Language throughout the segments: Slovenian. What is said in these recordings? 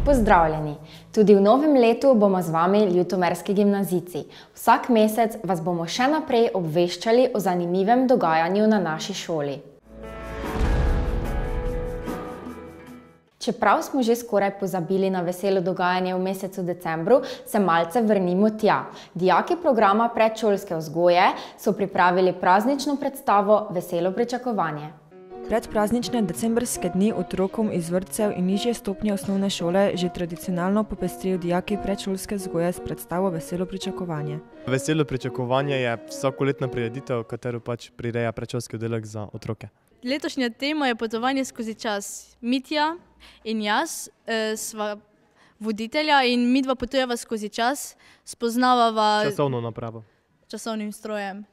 Pozdravljeni! Tudi v novem letu bomo z vami ljutomerski gimnazijci. Vsak mesec vas bomo še naprej obveščali o zanimivem dogajanju na naši šoli. Čeprav smo že skoraj pozabili na veselo dogajanje v mesecu decembru, se malce vrnimo tja. Dijaki programa predšolske vzgoje so pripravili praznično predstavo Veselo pričakovanje. Predpraznične decembrske dni otrokom iz vrtcev in nižje stopnje osnovne šole že tradicionalno popestrijo dijaki predšolske vzgoje s predstavo Veselo pričakovanje. Veselo pričakovanje je vsakoletna prireditev, katero prireja predšolski oddelek za otroke. Letošnja tema je potovanje skozi čas. Mitja in jaz sva voditelja in midva potujeva skozi čas, spoznavava časovno napravo. Časovnim strojem.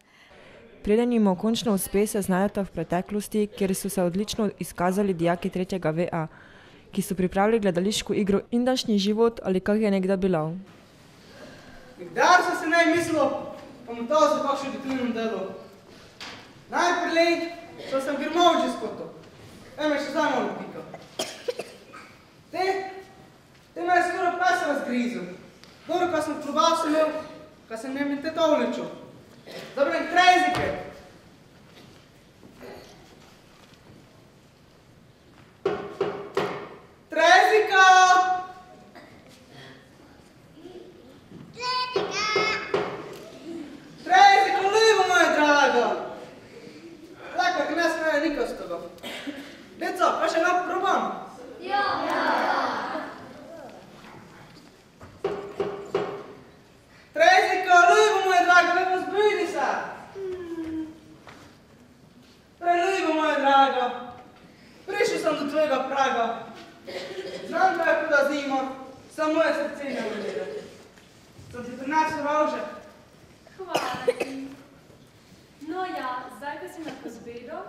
Preden jim končno uspe, se znajdeta v preteklosti, kjer so se odlično izkazali dijaki 3. VA, ki so pripravili gledališko igro Indašnji život ali kak je nekdaj bilo. Nikdar sem se ne mislil, pa mu to za kakšno dituljnem delu. Najprej so sem grmovči skoto, me še zdaj malo pikal. Te me je skoraj pes razgrizel. Dobro, ko sem klubal sem imel, ko sem imel te tovličo. Dobro, in trezike. Trezika! Trezika, ljubo moja draga! Tako, ki ne smeje nikaj s toga. Deco, pa še lahko probam? Ja! Trezika, ljubo moja draga, lepo zbudi se! Preljubo moja draga, prišel sem do tvojega praga. Znam, da je huda zima, samo moje srce ne glede. Sem ti prinesel rože. Hvala ti. No ja, zdaj, ko si me pozbedil,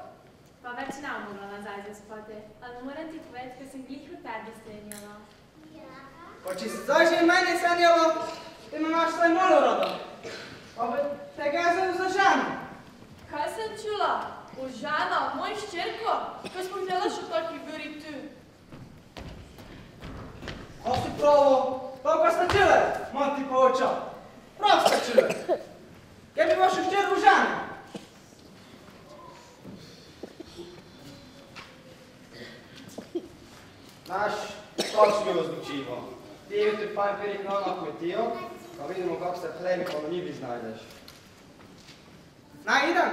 pa več ne morala nazaj zaspati. Ali moram ti povedati, ker sem glih v tebi sanjala. Pa če si zdaj že meni sanjala, ti me imaš vsaj malo rada. Pa tega je zdaj za ženo. Kaj sem čula? O žena, moj ščerko? Ko smo htjela še taki biri tu. A si pravo, tam kaj ste čile, mati pa oča. Prav ste čile. Kaj bi vašu ščerku ženo? Znaš, kako smo jo zvučimo. Ti jutri pa perik na kmetijo, pa vidimo, kako se hlemi pa na njivi znajdeš. Naj idem?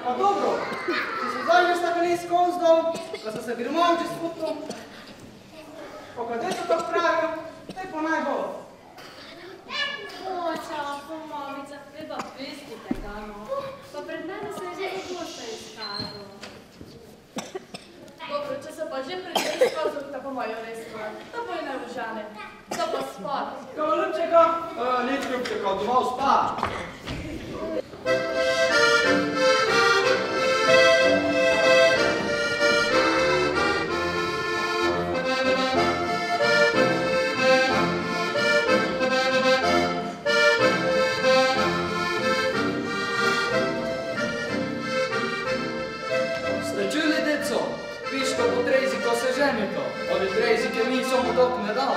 Pa dobro, če sem zdaj že stakali skozdal, ko sem se grmovči sputil, pa kad je to tako pravil, te pa naj bo. Oča, pomovica, treba pisti tega, no. Pa pred mene se je že pogosto izkazal. Dobro, če se pa že pred mene izkazal, tako mojo res stvar. To pa je ne užane. To pa spat. Kao ljubčega? Nič ljubčega, domov spat. Ste čuli, deco? Piško po treziko se ženito. Ode trezike mi samo tok ne dao.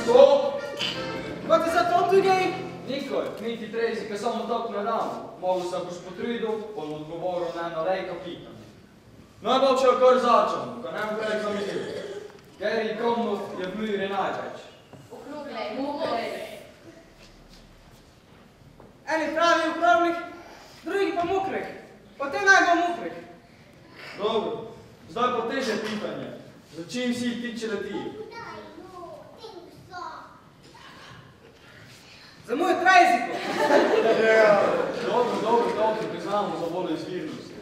Stop! Ko ti za to tukaj? Nikoj, mi ti trezike samo tok ne damo. Mogu se boš potrudil, bom odgovoril na eno rejko pitanje. Najboljše je kar začem, ko ne bom kaj zamislil. Keri komu je v miri največ. Okruglej, muglej. Eni pravi upravnih, drugi pa mokrih. Pa te naj bo mokrih. Dobro, zdaj pa teže pitanje. Za čim si tiče leti? Za moj treziko. Dobro, priznamo za bolj izvirnosti.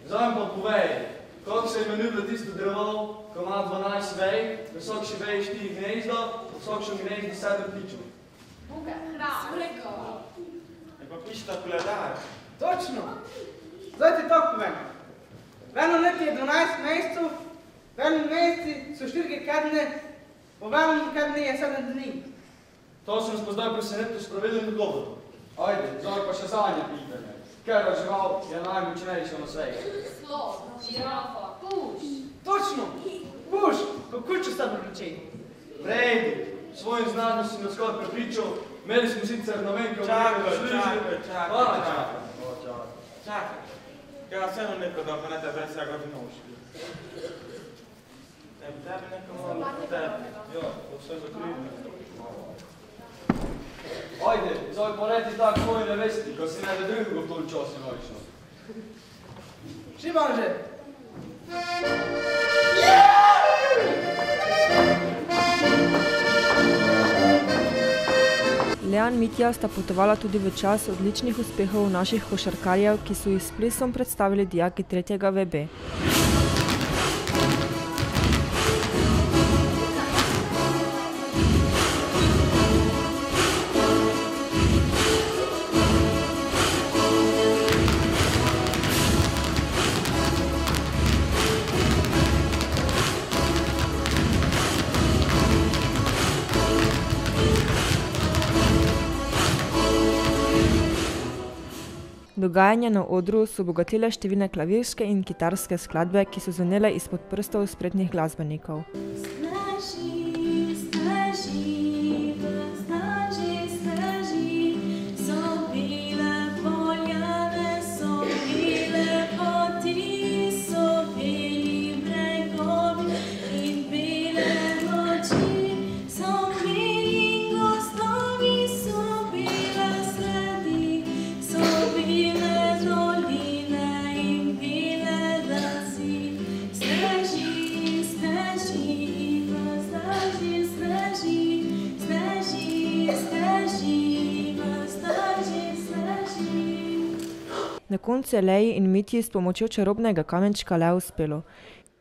Zdaj pa povej, kako se imenuje tisto drevo, ko ima 12 vej, visokši vej 4 gnezda, visokšem gnezdu 7 ptičev. Buka, smreko. Je pa pišta koledar. Točno. Zdaj ti to povem. V enem letu je 12 mesecev, v enem meseci so 4 tedne, Povem, kaj dne je 7 dni. To sem nas zdaj presenetil s pravilnim odgovorom. Ajde, zdaj pa še zadnje pitanje. Katera žival je najmočnejša na svetu? Slon, žirafa, puš. Točno, puš, kako če sta pripričaj? Brejdi, svojim znanjem si nas skoraj prepričal, imeli smo sicer na venke Čakaj. Ja, vseeno neko dobro, ne te brez vsega vinoški. Tebi neko malo tebi. Ja, vse zakrivno. Ajde, zdaj pa leti tak svoji nevesti, ko si najde drugega v toli časi nočno. Šimon že. Lejan in Mitja sta potovala tudi v čas odličnih uspehov naših košarkarjev, ki so jih s plesom predstavili dijaki 3. VB. Dogajanje na odru so obogatile številne klavirske in kitarske skladbe, ki so zvenele izpod prstov spretnih glasbenikov. Na koncu je Leji in Mitji s pomočjo čarobnega kamenčka le uspelo.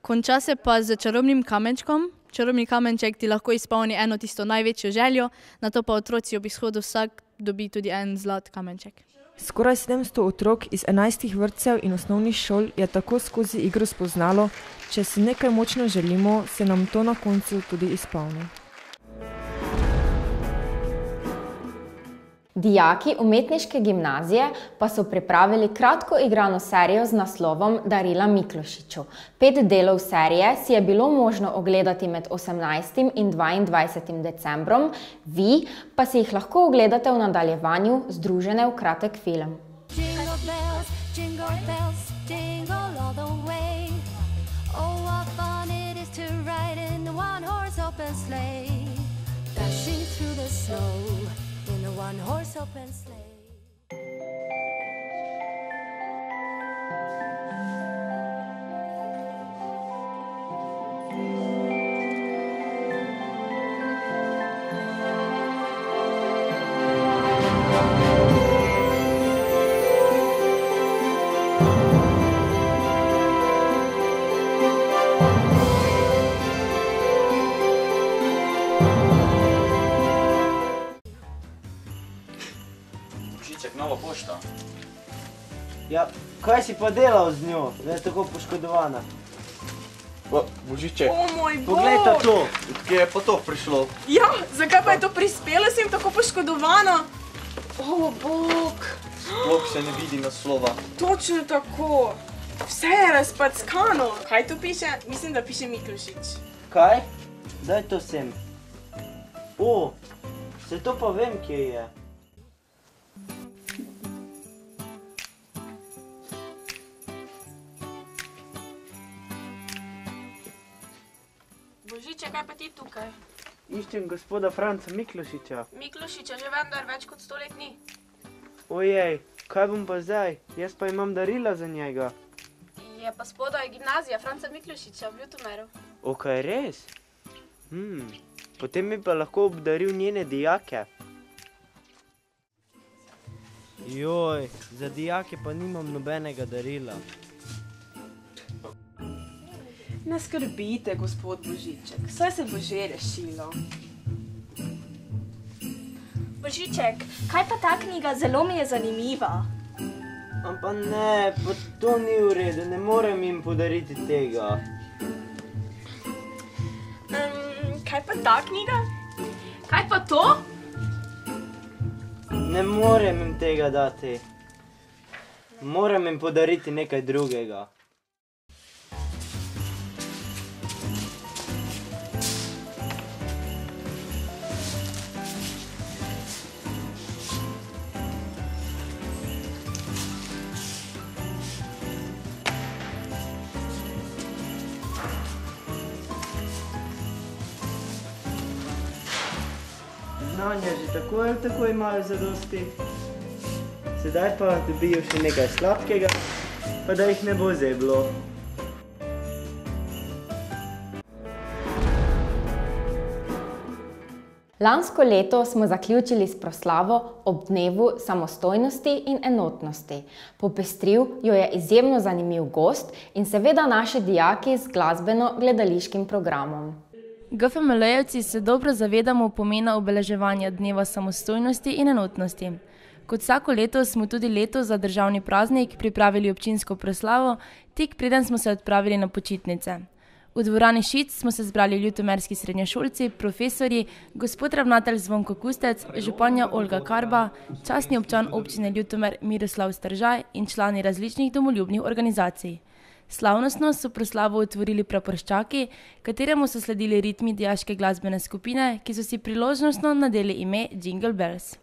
Konča se pa z čarobnim kamenčkom. Čarobni kamenček ti lahko izpolni eno tisto največjo željo, nato pa otroci ob izhodu vsak dobi tudi en zlat kamenček. Skoraj 700 otrok iz 11 vrtcev in osnovnih šol je tako skozi igro spoznalo, če si nekaj močno želimo, se nam to na koncu tudi izpolni. Dijaki umetniške gimnazije pa so pripravili kratko igrano serijo z naslovom Darila Miklošiču. 5 delov serije si je bilo možno ogledati med 18. in 22. decembrom, vi pa si jih lahko ogledate v nadaljevanju združene v kratek film. Jingle bells, jingle bells, jingle all the way. Oh, what fun it is to ride in the one-horse open sleigh. Dashing through the snow in a one-horse open sleigh. Nova pošta. Ja, kaj si pa delal z njo, da je tako poškodovana? Božiček. O moj bog! Poglej ta to! Odkje je pa to prišlo? Ja, zakaj pa je to prispelo, sem tako poškodovana? O bog! Sploh se ne vidi naslova. Točno tako. Vse je razpackano. Kaj tu piše? Mislim, da piše Miklošič. Kaj? Daj to sem. O, se to pa vem, kje je. Božiče, kaj pa ti tukaj? Iščem gospoda Franca Miklošiča. Miklošiča že vendar več kot 100 let ni. Ojej, kaj bom pa zdaj? Jaz pa imam darila za njega. Je pa spodaj gimnazija Franca Miklošiča v Ljutomeru. O, kaj res? Potem mi pa lahko obdaril njene dijake. Joj, za dijake pa nimam nobenega darila. Ne skrbite, gospod Božiček, saj se bo že rešilo. Božiček, kaj pa ta knjiga? Zelo mi je zanimiva. Ampak ne, pa to ni v redu, ne morem jim podariti tega. Kaj pa ta knjiga? Kaj pa to? Ne morem jim tega dati. Moram jim podariti nekaj drugega. Znanja že tako ali tako imajo zadosti. Sedaj pa dobijo še nekaj sladkega, pa da jih ne bo zeblo. Lansko leto smo zaključili s proslavo ob dnevu samostojnosti in enotnosti. Popestril jo je izjemno zanimiv gost in seveda naši dijaki z glasbeno-gledališkim programom. GFML-jevci se dobro zavedamo pomena obeleževanja dneva samostojnosti in enotnosti. Kot vsako leto smo tudi letos za državni praznik pripravili občinsko proslavo, tik preden smo se odpravili na počitnice. V dvorani Šic smo se zbrali ljutomerski srednješolci, profesorji, gospod ravnatelj Zvonko Kustec, županja Olga Karba, častni občan občine Ljutomer Miroslav Stržaj in člani različnih domoljubnih organizacij. Slavnostno so proslavo otvorili praporščaki, kateremu so sledili ritmi dijaške glasbene skupine, ki so si priložnostno nadeli ime Jingle Bells.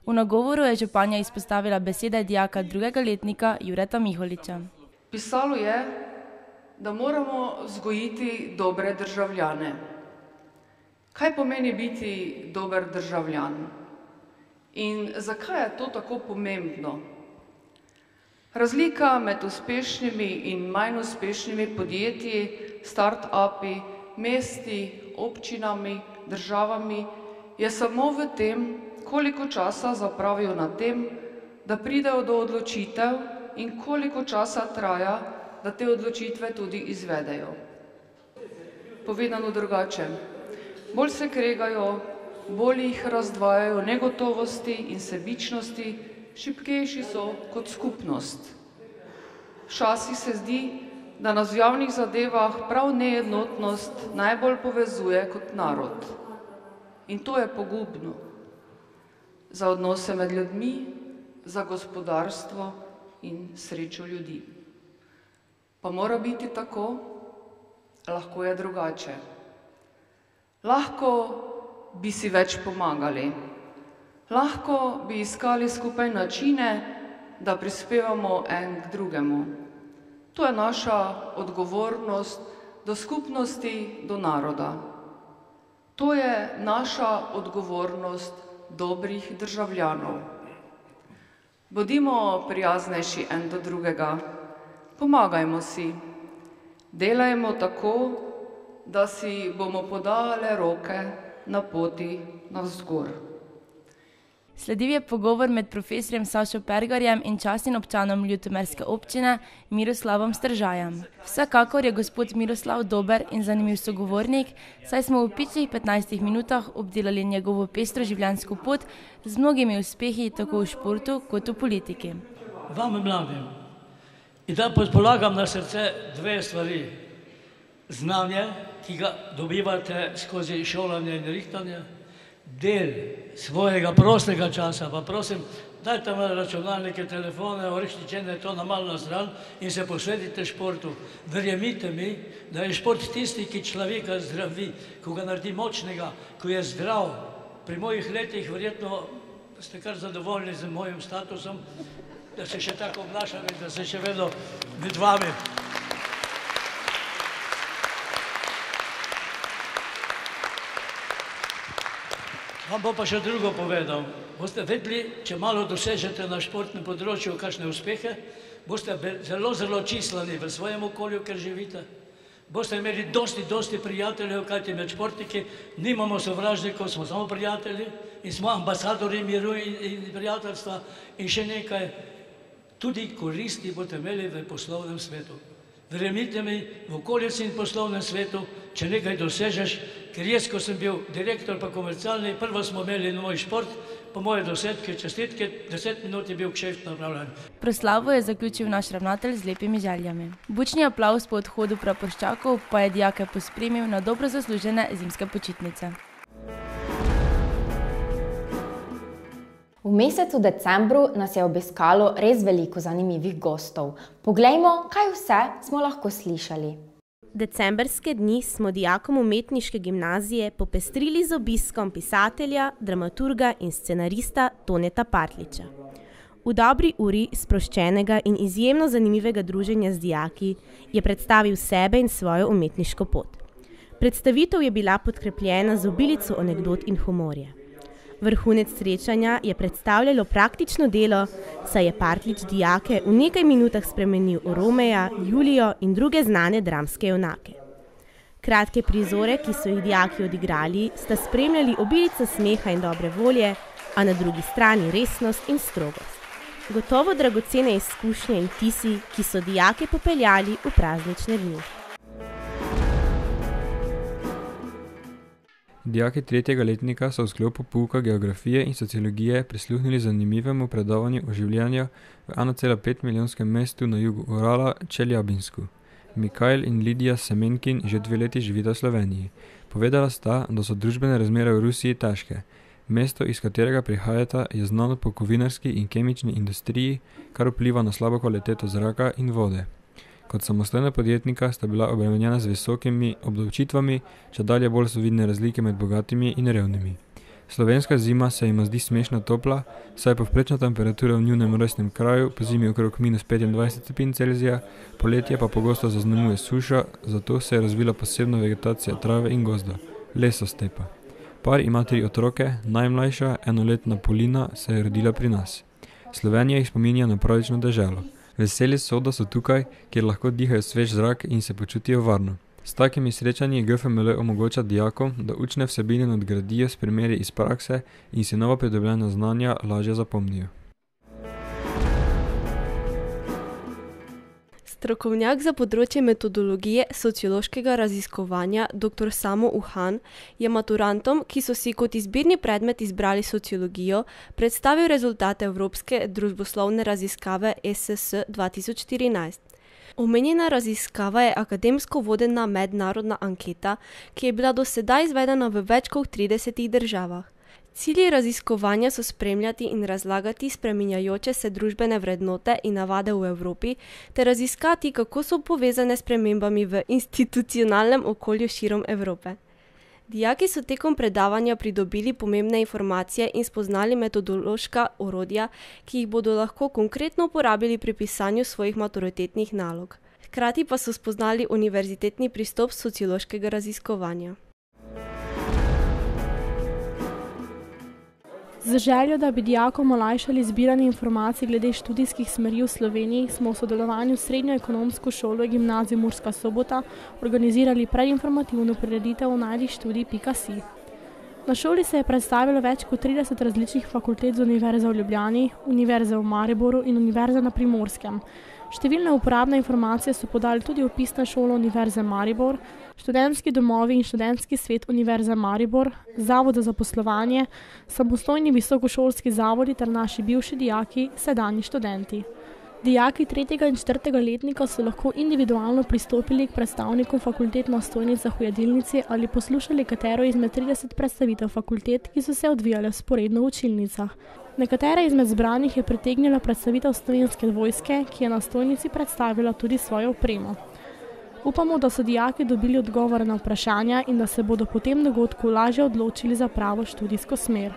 V nagovoru je županja izpostavila besede dijaka drugega letnika Jureta Miholiča. Pisalo je, da moramo vzgojiti dobre državljane. Kaj pomeni biti dober državljan? In zakaj je to tako pomembno? Razlika med uspešnimi in manj uspešnimi podjetji, start-upi, mesti, občinami, državami je samo v tem, koliko časa zapravijo na tem, da pridejo do odločitev in koliko časa traja, da te odločitve tudi izvedejo. Povedano drugače, bolj se kregajo, bolj jih razdvajajo negotovosti in sebičnosti, šibkejši so kot skupnost. Včasih se zdi, da nas v javnih zadevah prav neenotnost najbolj povezuje kot narod. In to je pogubno. Za odnose med ljudmi, za gospodarstvo in srečo ljudi. Pa mora biti tako, lahko je drugače. Lahko bi si več pomagali. Lahko bi iskali skupaj načine, da prispevamo en k drugemu. To je naša odgovornost do skupnosti, do naroda. To je naša odgovornost dobrih državljanov. Bodimo prijaznejši en do drugega, pomagajmo si, delajmo tako, da si bomo podale roke na poti navzgor. Sledil je pogovor med profesorjem Sašo Pergarjem in častnim občanom ljutomerske občine Miroslavom Stržajem. Vsekakor je gospod Miroslav dober in zanimiv sogovornik, saj smo v pičlih 15 minutah obdelali njegovo pestro življenjsko pot z mnogimi uspehi tako v športu kot v politiki. Vam mladim, in da polagam na srce dve stvari. Znanje ki ga dobivate skozi šolanje in rihtanje, del svojega prostega časa, pa prosim, dajte malo računalnike, telefone, orištičene to na malo na stran in se posvetite športu. Verjemite mi, da je šport tisti, ki človeka zdravi, ko ga naredi močnega, ko je zdrav. Pri mojih letih verjetno ste kar zadovoljni z mojim statusom, da se še tako obnašam in da se še vedno med vami. Vam bo pa še drugo povedal. Boste vedeli, če malo dosežete na športnem področju kakšne uspehe, boste zelo, zelo čislani v svojem okolju, ker živite. Boste imeli dosti prijateljev, kajti med športniki nimamo sovražnikov, smo samo prijatelji in smo ambasadori miru in prijateljstva in še nekaj. Tudi koristi boste imeli v poslovnem svetu. Verjemite mi, v okolici in poslovnem svetu, če nekaj dosežeš, ker jaz, ko sem bil direktor pa komercialni, prvo smo imeli moj šport, po moje dosetke, čestitke, 10 minut je bil kšeft napravljen. Proslavo je zaključil naš ravnatelj z lepimi željami. Bučni aplavz po odhodu praporščakov pa je dijake pospremil na dobro zaslužene zimske počitnice. V mesecu decembru nas je obiskalo res veliko zanimivih gostov. Poglejmo, kaj vse smo lahko slišali. Decembrske dni smo dijakom umetniške gimnazije popestrili z obiskom pisatelja, dramaturga in scenarista Toneta Partljiča. V dobri uri sproščenega in izjemno zanimivega druženja z dijaki je predstavil sebe in svojo umetniško pot. Predstavitev je bila podkrepljena z obilico anekdot in humorja. Vrhunec srečanja je predstavljalo praktično delo, saj je Partljič dijake v nekaj minutah spremenil v Romeja, Julijo in druge znane dramske junake. Kratke prizore, ki so jih dijaki odigrali, sta spremljali obilica smeha in dobre volje, a na drugi strani resnost in strogost. Gotovo dragocene izkušnje in vtisi, ki so dijake popeljali v praznične dni. Dijaki 3. letnika so v sklopu pouka geografije in sociologije prisluhnili zanimivemu predavanju o življenju v 1,5 milijonskem mestu na jugu Urala, Čeljabinsku. Mikael in Lidija Semenkin že 2 leti živita v Sloveniji. Povedala sta, da so družbene razmere v Rusiji težke. Mesto, iz katerega prihajata, je znano po kovinarski in kemični industriji, kar vpliva na slabo kvaliteto zraka in vode. Kot samostojna podjetnika sta bila obremenjena z visokimi obdavčitvami, čedalje bolj so vidne razlike med bogatimi in revnimi. Slovenska zima se jima zdi smešno topla, saj je povprečna temperatura v njunem rojstnem kraju po zimi okrog -25 stopinj Celzija, poletje pa pogosto zaznamuje suša, zato se je razvila posebna vegetacija trave in gozda, lesostepa. Par ima 3 otroke, najmlajša, 1-letna Polina, se je rodila pri nas. Slovenija jih spominja na pravično deželo. Veseli so, da so tukaj, kjer lahko dihajo svež zrak in se počutijo varno. S takimi srečanji GFML omogoča dijakom, da učne vsebine nadgradijo s primeri iz prakse in si nova pridobljena znanja lažje zapomnijo. Strokovnjak za področje metodologije sociološkega raziskovanja dr. Samo Uhan je maturantom, ki so si kot izbirni predmet izbrali sociologijo, predstavil rezultate Evropske družboslovne raziskave ESS 2014. Omenjena raziskava je akademsko vodena mednarodna anketa, ki je bila do sedaj izvedena v več kot 30 državah. Cilji raziskovanja so spremljati in razlagati spreminjajoče se družbene vrednote in navade v Evropi ter raziskati, kako so povezane s spremembami v institucionalnem okolju širom Evrope. Dijaki so tekom predavanja pridobili pomembne informacije in spoznali metodološka orodja, ki jih bodo lahko konkretno uporabili pri pisanju svojih maturitetnih nalog. Hkrati pa so spoznali univerzitetni pristop sociološkega raziskovanja. Z željo, da bi dijakom olajšali zbiranje informacij glede študijskih smeri v Sloveniji, smo v sodelovanju s Srednjo ekonomsko šolo Gimnazije Murska Sobota organizirali predinformativno prireditev najdištudij.si. Na šoli se je predstavilo več kot 30 različnih fakultet z Univerze v Ljubljani, Univerze v Mariboru in Univerze na Primorskem. Številne uporabne informacije so podali tudi Opisna šola Univerze Maribor, študentski domovi in študentski svet Univerze Maribor, Zavod za zaposlovanje, samostojni visokošolski zavodi ter naši bivši dijaki, sedanji študenti. Dijaki 3. in 4. letnika so lahko individualno pristopili k predstavnikom fakultet na stojnicah v jedilnici ali poslušali katero izmed 30 predstavitev fakultet, ki so se odvijale vzporedno v učilnicah. Nekatere izmed zbranih je pritegnila predstavitev Slovenske vojske, ki je na stojnici predstavila tudi svojo opremo. Upamo, da so dijaki dobili odgovore na vprašanja in da se bodo po tem dogodku lažje odločili za pravo študijsko smer.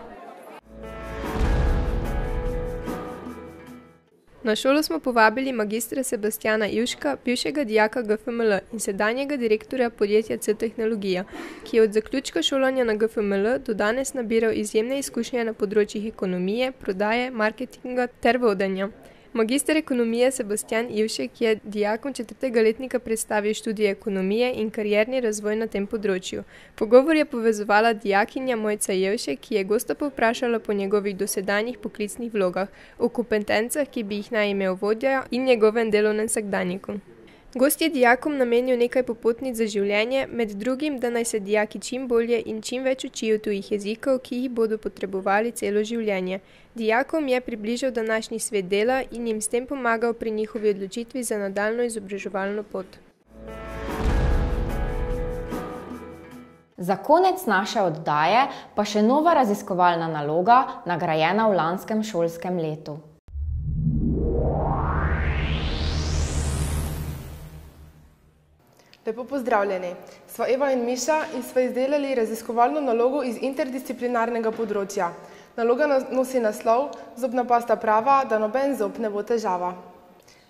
Na šolo smo povabili magistra Sebastiana Ivška, bivšega dijaka GFML in sedanjega direktorja podjetja C-Tehnologija, ki je od zaključka šolanja na GFML do danes nabiral izjemne izkušnje na področjih ekonomije, prodaje, marketinga ter vodenja. Magister ekonomije Sebastian Ivšek je dijakom 4. letnika predstavil študije ekonomije in karierni razvoj na tem področju. Pogovor je povezovala dijakinja Mojca Ivšek, ki je gosta povprašala po njegovih dosedanjih poklicnih vlogah, o kompetencah, ki bi jih naj imel vodja in njegovem delovnem vsakdanjiku. Gost je dijakom namenil nekaj popotnic za življenje, med drugim, da naj se dijaki čim bolje in čim več učijo tujih jezikov, ki jih bodo potrebovali celo življenje. Dijakom je približal današnji svet dela in jim s tem pomagal pri njihovi odločitvi za nadaljnjo izobraževalno pot. Za konec naše oddaje pa še nova raziskovalna naloga, nagrajena v lanskem šolskem letu. Lepo pozdravljeni. Sva Eva in Miša in sva izdelali raziskovalno nalogo iz interdisciplinarnega področja. Naloga nosi naslov Zobna pasta prava, da noben zob ne bo težava.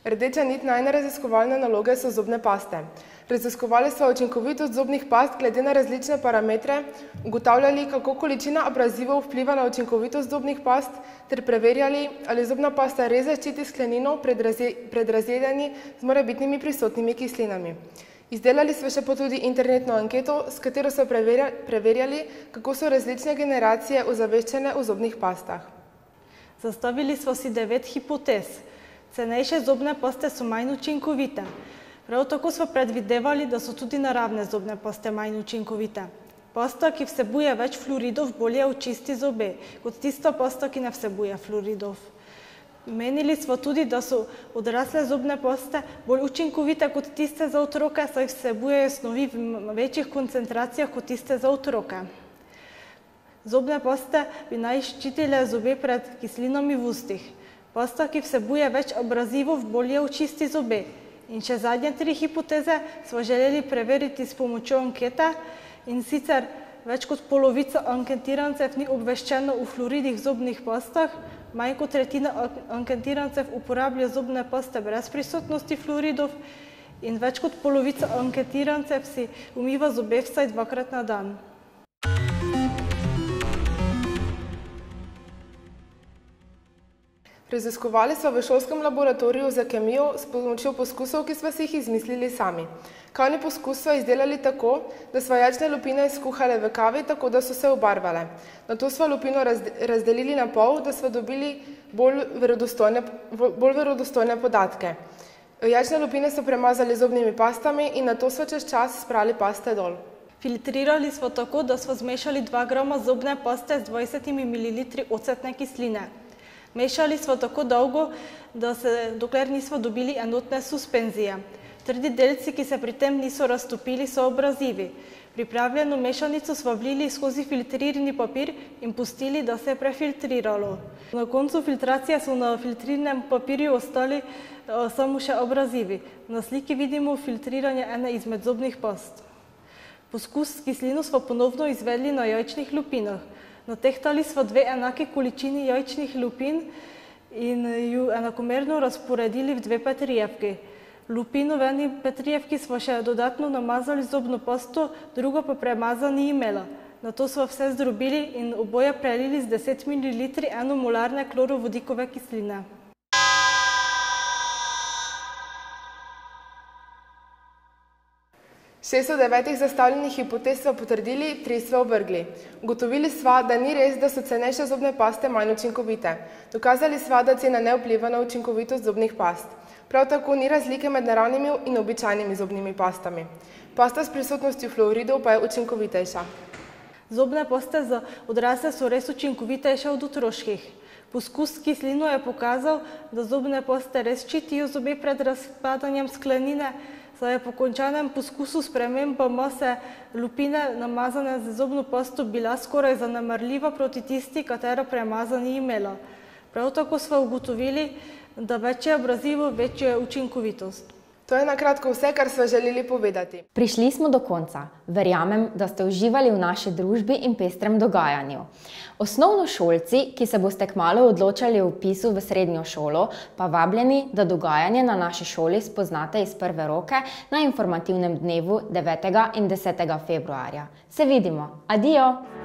Rdeča nit najine raziskovalne naloge so zobne paste. Raziskovali sva učinkovitost zobnih past glede na različne parametre, ugotavljali, kako količina abrazivov vpliva na učinkovitost zobnih past, ter preverjali, ali zobna pasta res zaščiti sklenino pred razjedanji z morebitnimi prisotnimi kislinami. Izdelali smo še pa tudi internetno anketo, s katero so preverjali, kako so različne generacije ozaveščene o zobnih pastah. Zastavili smo si 9 hipotez. Cenejše zobne paste so manj učinkovite. Prav tako smo predvidevali, da so tudi naravne zobne paste manj učinkovite. Pasta, ki vsebuje več fluoridov, bolje očisti zobe, kot tista pasta, ki ne vsebuje fluoridov. Menili smo tudi, da so odrasle zobne paste bolj učinkovite kot tiste za otroke, saj vsebujejo snovi v večjih koncentracijah kot tiste za otroke. Zobne paste bi naj ščitile zobe pred kislinami v ustih. Pasta, ki vsebuje več abrazivov, bolje očisti zobe. In še zadnje 3 hipoteze smo želeli preveriti s pomočjo ankete, in sicer več kot polovica anketirancev ni obveščeno o fluoridih v zobnih pastah, manj kot tretjina anketirancev uporablja zobne paste brez prisotnosti fluoridov in več kot polovica anketirancev si umiva zobe vsaj 2-krat na dan. Raziskovali smo v šolskem laboratoriju za kemijo s pomočjo poskusov, ki smo si jih izmislili sami. Kavni poskus smo izdelali tako, da smo jajčne lupine skuhali v kavi, tako da so se obarvale. Nato smo lupino razdelili na pol, da smo dobili bolj verodostojne podatke. Jajčne lupine so premazali zobnimi pastami in nato smo čez čas sprali paste dol. Filtrirali smo tako, da smo zmešali 2 grama zobne paste z 20 ml ocetne kisline. Mešali smo tako dolgo, dokler nismo dobili enotne suspenzije. Trdi delci, ki se pri tem niso raztopili, so abrazivi. Pripravljeno mešanico smo vlili skozi filtrirani papir in pustili, da se je prefiltriralo. Na koncu filtracije so na filtrirnem papirju ostali samo še abrazivi. Na sliki vidimo filtriranje ene izmed zobnih past. Poskus s kislino smo ponovno izvedli na jajčnih lupinah. Natehtali smo 2 enake količini jajčnih lupin in ju enakomerno razporedili v 2 petrijevki. Lupino v eni petrijevki smo še dodatno namazali zobno pasto, drugo pa premaza ni imela. Nato smo vse zdrobili in oboje prelili z 10 ml enomolarne klorovodikove kisline. Šest od 9 zastavljenih hipotez smo potrdili, 3 smo ovrgli. Ugotovili sva, da ni res, da so cenejše zobne paste manj učinkovite. Dokazali sva, da cena ne vpliva na učinkovitost zobnih past. Prav tako ni razlike med naravnimi in običajnimi zobnimi pastami. Pasta s prisotnostjo fluoridov pa je učinkovitejša. Zobne paste za odrasle so res učinkovitejše od otroških. Poskus s kislino je pokazal, da zobne poste res ščitijo zobe pred razpadanjem sklenine, saj je po končanem poskusu sprememba mase lupine namazane z zobno pasto bila skoraj zanemarljiva proti tisti, katera premaza ni imela. Prav tako smo ugotovili, da večje abrazivo, večjo učinkovitost. To je na kratko vse, kar smo želeli povedati. Prišli smo do konca. Verjamem, da ste uživali v naši družbi in pestrem dogajanju. Osnovnošolci, ki se boste kmalu odločali o vpisu v srednjo šolo, pa vabljeni, da dogajanje na naši šoli spoznate iz prve roke na informativnem dnevu 9. in 10. februarja. Se vidimo. Adijo!